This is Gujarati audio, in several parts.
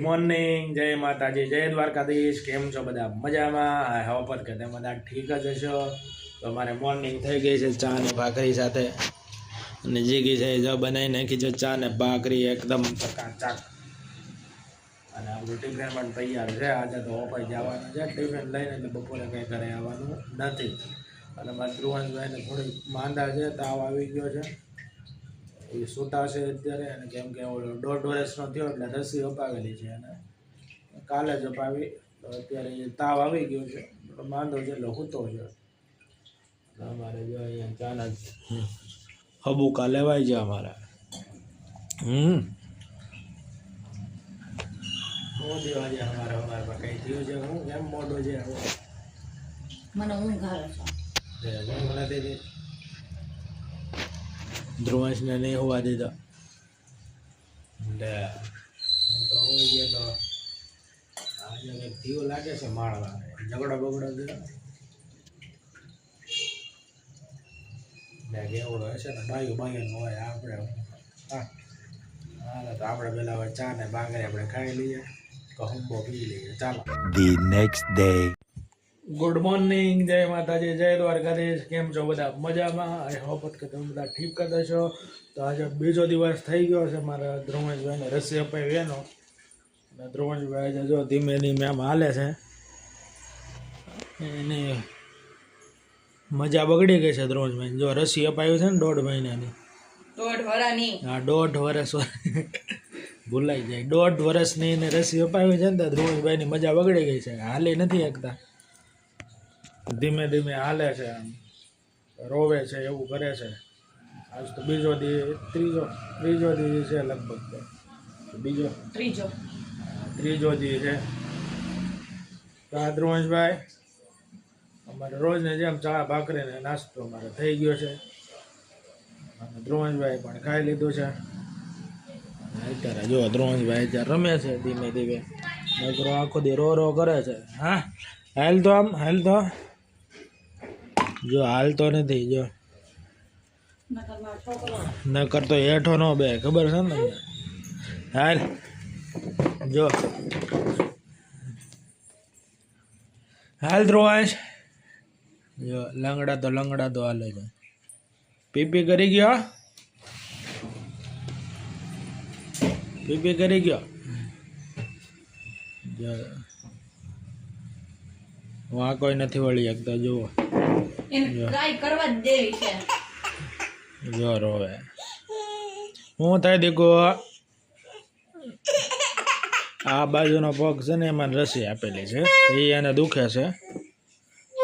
મોર્નિંગ, જય માતાજી, જય દ્વારકાધીશ. કેમ છો બધા? મજામાં? આઈ હોપ કે તમે બધા ઠીક જ હશો. તો અમારે મોર્નિંગ થઈ ગઈ છે ચા ને ભાખરી સાથે, અને જીગી છે જો બનાવી નાખી છે ચા ને ભાખરી એકદમ ચકાચક. અને આપણું ટિફિન પણ તૈયાર છે. આજે તો ઓપાઈ જવાનું છે ટિફિન લઈને, એટલે બપોરે કંઈ ઘરે આવવાનું નથી. અને મારા ધ્રુવંશભાઈને થોડીક માંદા છે, તાવ આવી ગયો છે, એ સૂતા છે અત્યારે. અને કેમ કે 1.5 વર્ષનો થયો એટલે રસી અપાવેલી છે, અને કાલે જ અપાવી. તો અત્યારે એ તાવ આવી ગયો છે, માંદો છે એટલે સૂતો છે. અમારે જો અહીંયા ચાના હબુકા લેવાય છે અમારે. શું દેવા છે અમારે કઈ થયું છે? હું એમ મોટો છે મને ઊંઘ આવે છે. નથી ધ્રુવંશને નહીં હોવા દીધો. તો હોય ગયા તો આજે કંઈક થયું લાગે છે. માળવા ઝઘડો બગડો ગયો કેવડો હશે ને, બાયું હોય. આપણે હા તો આપણે પેલા હવે ચા ને ભાખરી આપણે ખાઈ લઈએ, કહુંબો પી લઈએ. ચાલો. The next day. Good morning, જય માતાજી, જય દ્વારકાધીશ. કેમ છો બધા? મજામાં? આઈ હોપ કે તમે બધા ઠીક જ હશો. તો આજે બીજો દિવસ થઈ ગયો છે મારા ધ્રુવંશભાઈને રસી અપાવી એનો. અને ધ્રુવંશભાઈ આજે જો ધીમે ધીમે આમ હાલે છે. એની મજા બગડી ગઈ છે ધ્રુવંશભાઈ. જો રસી અપાવી છે ને 1.5 મહિનાની. 1.5 વર્ષની? હા, 1.5 વર્ષ ભૂલાઈ જાય. 1.5 વર્ષની એને રસી અપાવી છે ને તો ધ્રુવંશભાઈની મજા બગડી ગઈ છે. હાલી નથી શકતા, ધીમે ધીમે હાલે છે, આમ રોવે છે, એવું કરે છે. આજ તો ત્રીજો દી છે લગભગ. તો ત્રીજો દી છે. તો આ ધ્રુવંશભાઈ અમારે રોજને જેમ ચા ભાખરીને નાસ્તો અમારે થઈ ગયો છે. અને ધ્રુવંશભાઈ પણ ખાઈ લીધું છે. અત્યારે જો ધ્રુવંશભાઈ અત્યારે રમે છે ધીમે ધીમે. નકરો આખો દી રો કરે છે. હા, હાલ તો આમ હાલ તો જો હાલતો નથી. જો નકર તો હેઠો ન બે, ખબર છે ને તમને? હાલ જો હાલ ધ્રુવંશ જો લંગડા તો હાલે છે. પીપી કરી ગયો, જો વાં કોઈ નથી વળી શકતા. જુઓ જો રોવે. હું થાય દીકો આ બાજુનો પગ છે ને એમાં રસી આપેલી છે, એ એને દુખે છે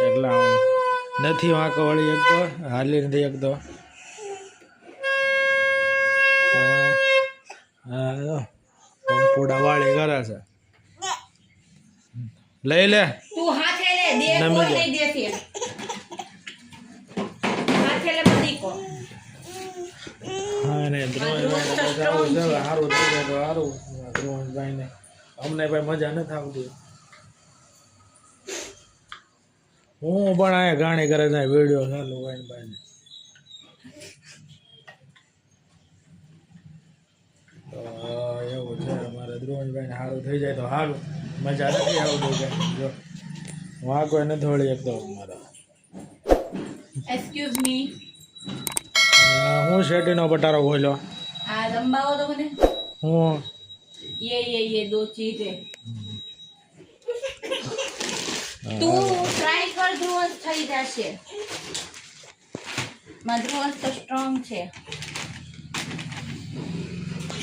એટલે નથી વાંકો વળી શકતો, હાલી નથી શકતો. હા, પંપુડા વાળી કરે છે. લઈ લે તું હાથે લે, દે કોઈ નહીં દેતી. હાથે લે બધી કો. હા, ને ધ્રુવંશભાઈને સારું થઈ જાય તો સારું. ધ્રુવંશભાઈને અમને ભાઈ મજા નથી આવતી. હું પણ આ ગાણી કરે છે, વિડીયો ચાલુ હોય ભાઈને. તો એવું છે અમારે ધ્રુવંશભાઈને સારું થઈ જાય તો સારું. મજા નથી આવતી કઈ. જો વાં કોઈ નથી વળી શકતો મારા. એક્સક્યુઝ મી, હું શેટીનો પટારો બોલ્યો. આ લંબાવો તો મને. હું ये दो चीजें તું ટ્રાય કર. ધ્રુવંશ થઈ જશે. મારો ધ્રુવંશ તો સ્ટ્રોંગ છે.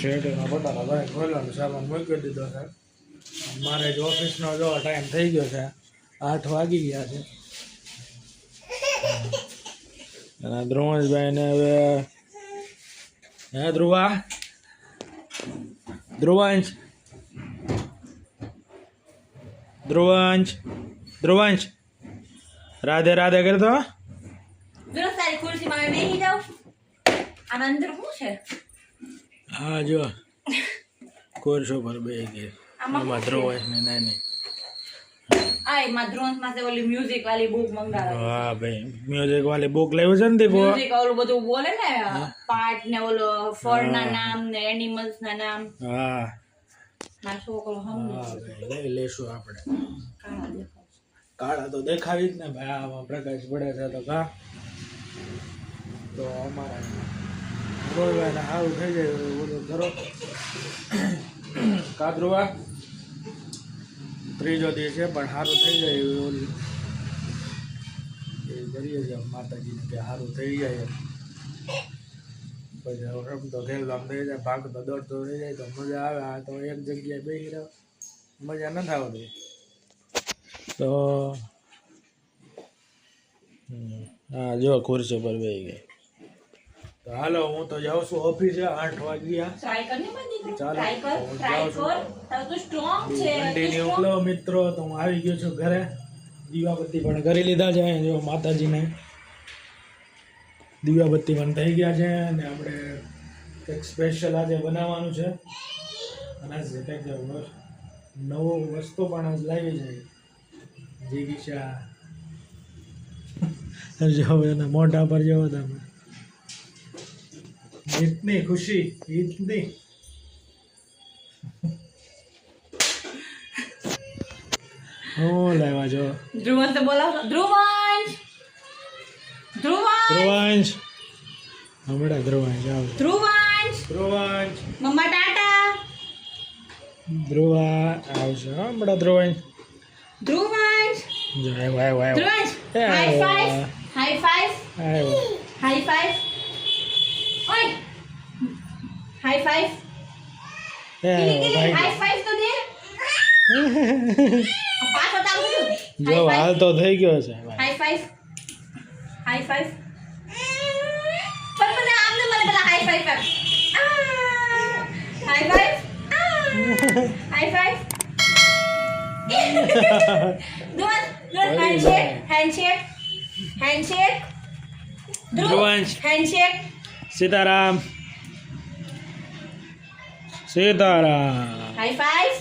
શેટીનો પટારો ભાઈ ખોલવાનો સામાન મૂકી દીધો છે. મારે જ ઓફિસનો જો ટાઈમ થઈ ગયો છે, 8 વાગી ગયા છે. અને ધ્રુવંશભાઈને હવે હે ધ્રુવંશ રાધે રાધે કરતો. જો સારી ખુરશીમાં બેસી જાવ. આ અંદર શું છે? હા, જો કોર્સો પર બેસી ગઈ. આમાં ધ્રુવંશને નહીં. આ એમાં ધ્રુવંશ માટે ઓલી મ્યુઝિક વાળી બુક મંગાવી. હા ભાઈ, મ્યુઝિક વાળી બુક લેવું છે ને તે મ્યુઝિક ઓલું બધું બોલે ને, પાર્ટ ને ઓલો ફળના નામ ને એનિમલ્સ ના નામ. હા, આ છોકરો હમ હા ભાઈ, લઈ લેશું આપણે. કાળા દેખાય કાળા તો દેખાવી જ ને ભાઈ, આમાં પ્રકાશ પડે છે તો કા તો અમારે બોલવાને સારું થઈ જાય એવું બધું કરો. કાદરુવા ત્રીજો દિવસ છે પણ સારું થઈ જાય એવું એ કરીએ છીએ માતાજીને કે સારું થઈ જાય એમ. પછી રમતો ખેલતો આમ થઈ જાય, ભાગતો દોડતો થઈ જાય તો મજા આવે. આ તો એક જગ્યાએ બેસી રહ્યો મજા નથી આવતી. તો હા જો ખુરશી પર બેસી ગઈ. તો હાલો હું તો જાઉં છું ઓફિસે, 8 વાગ્યા. ટ્રાય કરને પણ દીકરો ચાલો, ટ્રાય કર હું ટ્રાય જાઉં છું. કર તારું તો સ્ટ્રોંગ છે કન્ટિન્યુ ઉકલો મિત્રો. તો હું આવી ગયો છું ઘરે. દીવાબત્તી પણ કરી લીધા છે. જો માતાજીને દીવાબત્તી પણ થઈ ગયા છે. અને આપણે કંઈક સ્પેશિયલ આજે બનાવવાનું છે. અને આજે કંઈક નવો વસ્તુ પણ આજ લાવી છે. જીગીશા જો એના મોઢા પર જેવો તમે इतनी खुशी इतनी ओ लेवा जो ધ્રુવન તો બોલાવો ધ્રુવંશ ધ્રુવાંશ હમણાં ધ્રુવાંશ આવ ધ્રુવાંશ મમ્મા ટાટા ધ્રુવા આવશે હમણાં ધ્રુવાંશ ધ્રુવંશ જો આવ્યો ધ્રુવંશ હાઈ ફાઈવ આવ્યો હાઈ ફાઈવ ઓય હાઈ ફાઈવ હાઈ ફાઈવ તો દે પાછો તાલ જો હાલ તો થઈ ગયો છે હાઈ ફાઈવ પણ મને આમને મને પેલા હાઈ ફાઈવ કર high five Dhruvan handshake Dhruvansh handshake Sitaram high five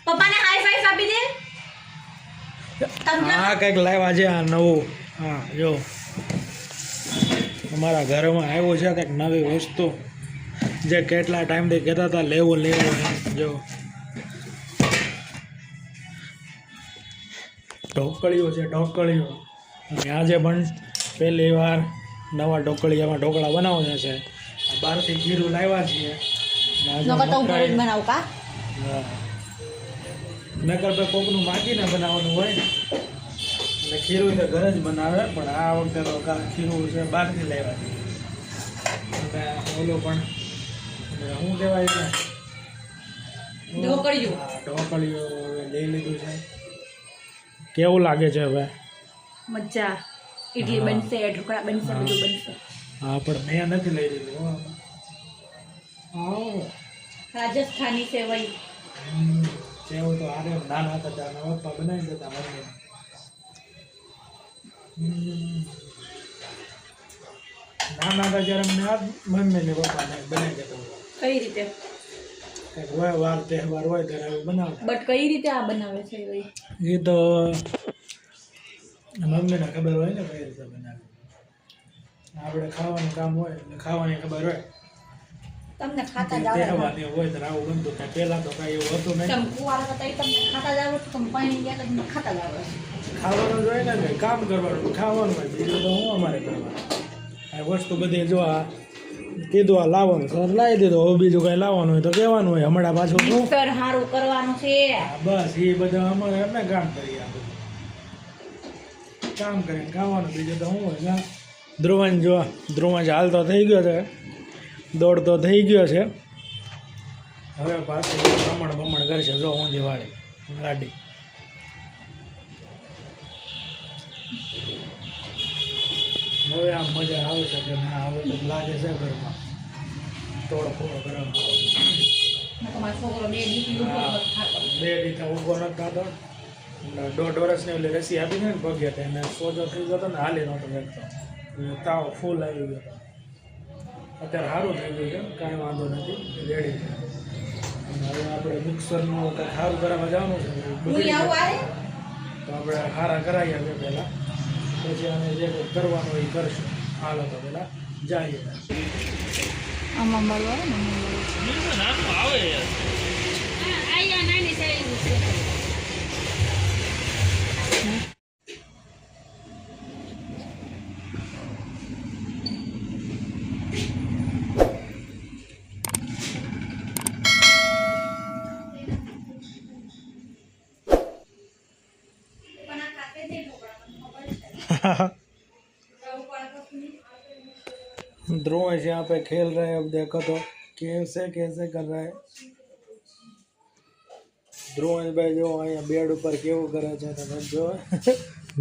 પપ્પાને હાઈ ફાઈવ આપી દે હા કંઈક લાવ્યા છે આ નવું. હા જો અમારા ઘરમાં આવ્યું છે કંઈક નવી વસ્તુ જે કેટલા ટાઈમથી કહેતા હતા લેવું જો ઢોકળીઓ છે. ઢોકળીઓ અને આજે પણ પહેલી વાર નવા ઢોકળીયામાં ઢોકળા બનાવવાના છે. બહારથી ખીરું લાવ્યા છીએ. નકર તો હું ઘરે જ બનાવું કા નકર ભાઈ કોકનું માગીને બનાવવાનું હોય એટલે ખીરું તો ઘરે જ બનાવે. પણ આ વખતે તો ખીરું છે બહારથી લાવ્યા છે. અને ઓલું પણ શું કહેવાય છે ઢોકળીયું ઢોકળીઓ લઈ લીધું છે. કેવું લાગે છે હવે? મજા ઇડલી બનશે ઢોકળા બનશે બધું બનશે. હા પણ મેં નથી લઈ લીધું. રાજસ્થાની સેવઈ જેવું તો આરે નાના હતા ત્યારે પપ્પા બનાવી દેતા મમ્મી. નાના હતા જ્યારે મને આ મમ્મી ને પપ્પાને બનાવી દેતા. કઈ રીતે કંઈક હોય વાર તહેવાર હોય ત્યારે એવું બનાવતા. બટ કઈ રીતે આ બનાવે છે સેવઈ? એ તો મમ્મીને ખબર હોય ને કઈ રીતે બનાવે. આપણે ખાવાનું કામ હોય એટલે ખાવાની ખબર હોય. તમને ખાતા જ આવડે તહેવારની હોય તો આવું બનતું. કાંઈ પહેલાં તો કાંઈ એવું હતું નહીં. તમે કુવારા હતા એ તમને ખાતા જ આવડે તમે પાણી ગયા તો તમને ખાતા જ આવડે. ખાવાનું જ હોય ને કામ કરવાનું ખાવાનું હોય. બીજું તો હું અમારે કરવાનું. આ વસ્તુ બધી જો આ કીધું આ લાવવાનું સર લાવી દીધું. હવે બીજું કાંઈ લાવવાનું હોય તો કહેવાનું હોય. હમણાં પાછું શું મિક્સર સારું કરવાનું છે. બસ એ બધા અમારે અમે કામ કરીએ. આ બધું કામ કરીને ખાવાનું. બીજું તો શું હોય. ધ્રુવન જો ધ્રુવન હાલતો થઈ ગયો છે, દોડતો થઈ ગયો છે. હવે પાછું બમણ કરશે. જો ઊંધી વાળી ગાડી. હવે આમ મજા આવશે કે ના આવે તો લાગે છે ઘરમાં તોડફોડ કરવાનો. તમારો છોકરો બે દીકરી ઉપર નથી ખાતો. 2 રીતે ઊભો નથી થતો. 1.5 વર્ષની ઓલી રસી આપી ને પગે એને સોજો થઈ ગયો હતો ને હાલી નહોતો શકતો. તાવ ફૂલ આવી ગયો હતો. અત્યારે સારું થઈ ગયું છે, કાંઈ વાંધો નથી, રેડી છે. અને હવે આપણે મિક્સરનું કંઈક સારું કરાવવા જવાનું છે. હું આવું આરે તો આપણે સારા કરાવી આપીએ પહેલાં, પછી અમે જે કંઈક કરવાનું એ કરશું. હાલો તો પહેલાં જઈએ. આમાં મળવા નાનું આવે યાર. આયા નાની સાઈઝ છે. ध्रुव है यहाँ पे खेल रहे हैं. अब देखो तो कैसे कैसे कर रहा है ધ્રુવભાઈ. જો અહીંયા બેડ ઉપર કેવું કરે છે તમે જો.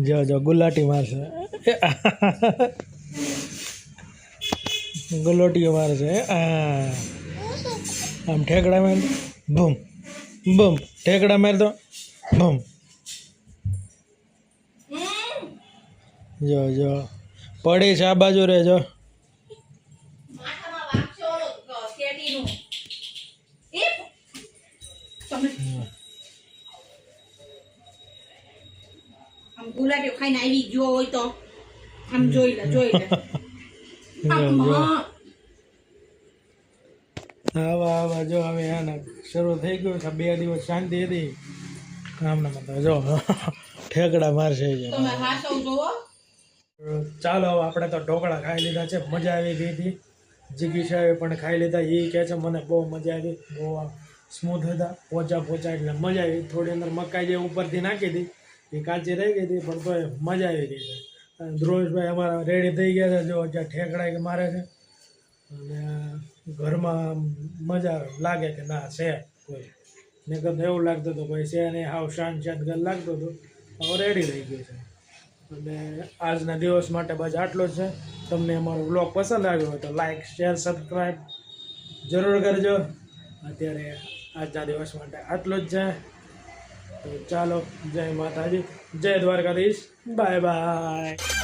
જો જો ગુલાટી મારશે. ગુલોટીઓ મારશે. આમ ઠેકડા માર બૂમ બૂમ. ઠેકડા માર તો બૂમ. જો જો પડી છે આ બાજુ રે જો. માથામાં વાગશો ઓલો કેટીનું. એ તમે આમ ગુલાટીઓ ખાઈને આવી ગયો હોય તો આમ જોઈ લે જોઈ લે. આવા આવા જો હવે આને શરૂ થઈ ગયું છે. 2 દિવસ શાંતિ હતી કામના તો જો ઠેકડા મારશે. તમે હાસવ જોવો. ચાલો હવે આપણે તો ઢોકળા ખાઈ લીધા છે. મજા આવી ગઈ હતી. જીગી સાહેબ પણ ખાઈ લીધા. એ કહે છે મને બહુ મજા આવી. બહુ સ્મૂથ હતા. પોચા એટલે મજા આવી. થોડી અંદર મકાઈ જે ઉપરથી નાખી હતી એ કાચી રહી ગઈ હતી પણ તોય મજા આવી ગઈ છે. અને ધ્રુવેશભાઈ અમારા રેડી થઈ ગયા છે. જો જ્યાં ઠેકડા મારે છે અને ઘરમાં મજા લાગે કે ના છે કોઈ. ને કરતા એવું લાગતું હતું કોઈ છે નહીં. હાવ શાંત ઘર લાગતું હતું. હવે રેડી થઈ ગયું છે. અને આજના દિવસ માટે બસ આટલો જ છે. તમને અમારો વ્લોગ પસંદ આવ્યો હોય તો લાઈક શેર સબસ્ક્રાઈબ જરૂર કરજો. અત્યારે આજના દિવસ માટે આટલો જ છે. તો ચાલો જય માતાજી, જય દ્વારકાધીશ, બાય બાય.